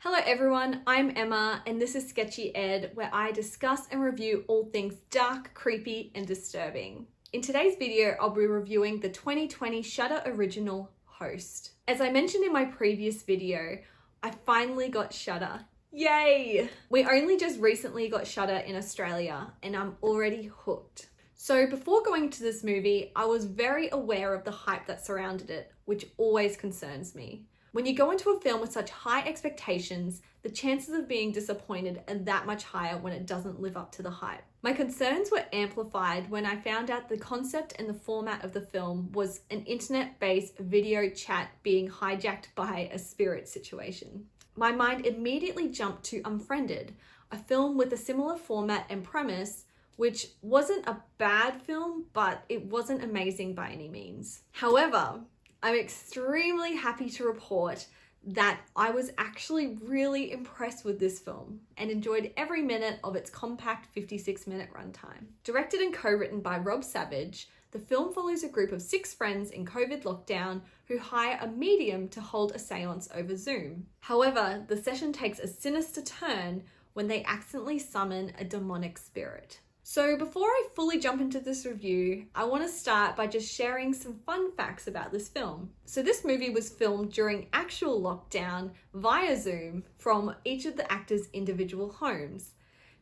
Hello everyone, I'm Emma and this is Sketchy Ed, where I discuss and review all things dark, creepy and disturbing. In today's video, I'll be reviewing the 2020 Shudder original Host. As I mentioned in my previous video, I finally got Shudder. Yay! We only just recently got Shudder in Australia and I'm already hooked. So before going into this movie, I was very aware of the hype that surrounded it, which always concerns me. When you go into a film with such high expectations, the chances of being disappointed are that much higher when it doesn't live up to the hype. My concerns were amplified when I found out the concept and the format of the film was an internet-based video chat being hijacked by a spirit situation. My mind immediately jumped to Unfriended, a film with a similar format and premise, which wasn't a bad film, but it wasn't amazing by any means. However, I'm extremely happy to report that I was actually really impressed with this film and enjoyed every minute of its compact 56-minute runtime. Directed and co-written by Rob Savage, the film follows a group of 6 friends in COVID lockdown who hire a medium to hold a seance over Zoom. However, the session takes a sinister turn when they accidentally summon a demonic spirit. So before I fully jump into this review, I want to start by just sharing some fun facts about this film. So this movie was filmed during actual lockdown via Zoom from each of the actors' individual homes.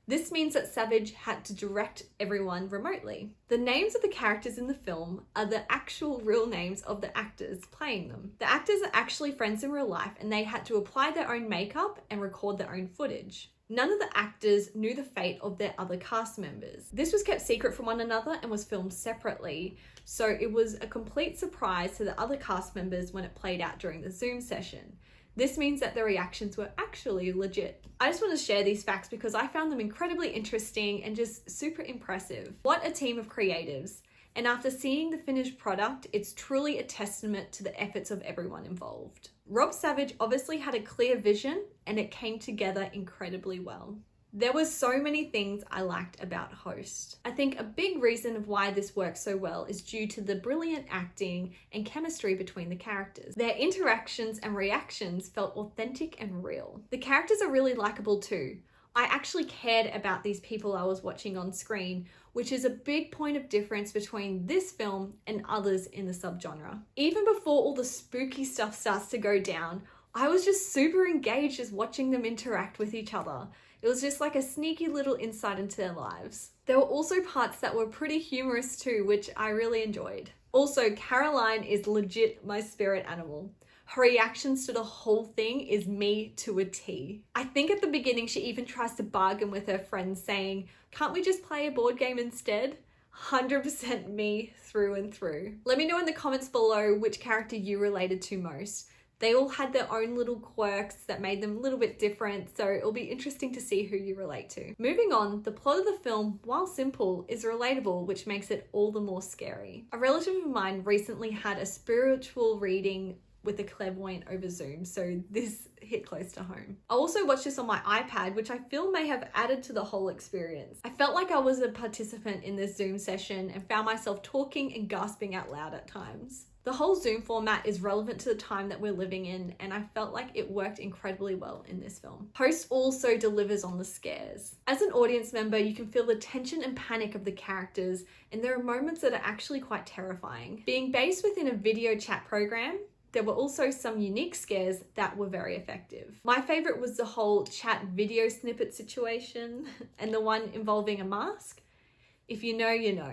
This means that Savage had to direct everyone remotely. The names of the characters in the film are the actual real names of the actors playing them. The actors are actually friends in real life and they had to apply their own makeup and record their own footage. None of the actors knew the fate of their other cast members. This was kept secret from one another and was filmed separately, so it was a complete surprise to the other cast members when it played out during the Zoom session. This means that the reactions were actually legit. I just want to share these facts because I found them incredibly interesting and just super impressive. What a team of creatives. And after seeing the finished product, it's truly a testament to the efforts of everyone involved. Rob Savage obviously had a clear vision and it came together incredibly well. There were so many things I liked about Host. I think a big reason of why this works so well is due to the brilliant acting and chemistry between the characters. Their interactions and reactions felt authentic and real. The characters are really likable too. I actually cared about these people I was watching on screen, which is a big point of difference between this film and others in the subgenre. Even before all the spooky stuff starts to go down, I was just super engaged just watching them interact with each other. It was just like a sneaky little insight into their lives. There were also parts that were pretty humorous too, which I really enjoyed. Also, Caroline is legit my spirit animal. Her reactions to the whole thing is me to a T. I think at the beginning she even tries to bargain with her friends saying, "Can't we just play a board game instead?" 100% me through and through. Let me know in the comments below which character you related to most. They all had their own little quirks that made them a little bit different, so it'll be interesting to see who you relate to. Moving on, the plot of the film, while simple, is relatable, which makes it all the more scary. A relative of mine recently had a spiritual reading with a clairvoyant over Zoom, so this hit close to home. I also watched this on my iPad, which I feel may have added to the whole experience. I felt like I was a participant in this Zoom session and found myself talking and gasping out loud at times. The whole Zoom format is relevant to the time that we're living in, and I felt like it worked incredibly well in this film. Host also delivers on the scares. As an audience member, you can feel the tension and panic of the characters, and there are moments that are actually quite terrifying. Being based within a video chat program, there were also some unique scares that were very effective. My favorite was the whole chat video snippet situation and the one involving a mask. If you know, you know.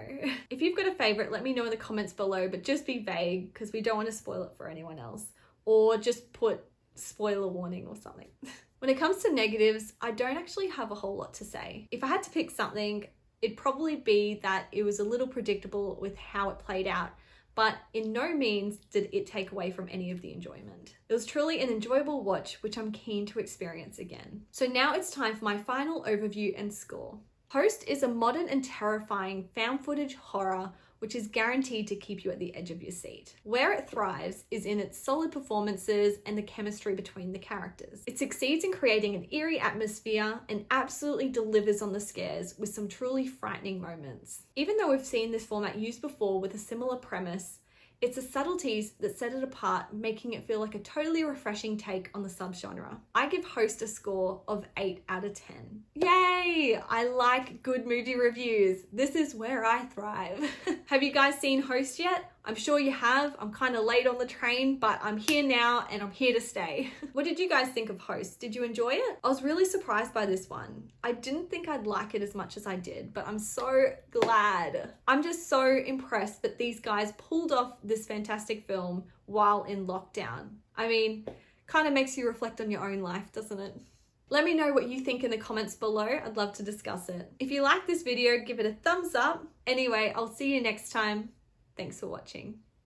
If you've got a favorite, let me know in the comments below, but just be vague because we don't want to spoil it for anyone else. Or just put spoiler warning or something. When it comes to negatives, I don't actually have a whole lot to say. If I had to pick something, it'd probably be that it was a little predictable with how it played out, but in no means did it take away from any of the enjoyment. It was truly an enjoyable watch, which I'm keen to experience again. So now it's time for my final overview and score. Host is a modern and terrifying found footage horror which is guaranteed to keep you at the edge of your seat. Where it thrives is in its solid performances and the chemistry between the characters. It succeeds in creating an eerie atmosphere and absolutely delivers on the scares with some truly frightening moments. Even though we've seen this format used before with a similar premise, It's the subtleties that set it apart, making it feel like a totally refreshing take on the subgenre. I give Host a score of 8 out of 10. Yay! I like good movie reviews. This is where I thrive. Have you guys seen Host yet? I'm sure you have. I'm kind of late on the train, but I'm here now and I'm here to stay. What did you guys think of Host? Did you enjoy it? I was really surprised by this one. I didn't think I'd like it as much as I did, but I'm so glad. I'm just so impressed that these guys pulled off this fantastic film while in lockdown. I mean, kind of makes you reflect on your own life, doesn't it? Let me know what you think in the comments below. I'd love to discuss it. If you like this video, give it a thumbs up. Anyway, I'll see you next time. Thanks for watching.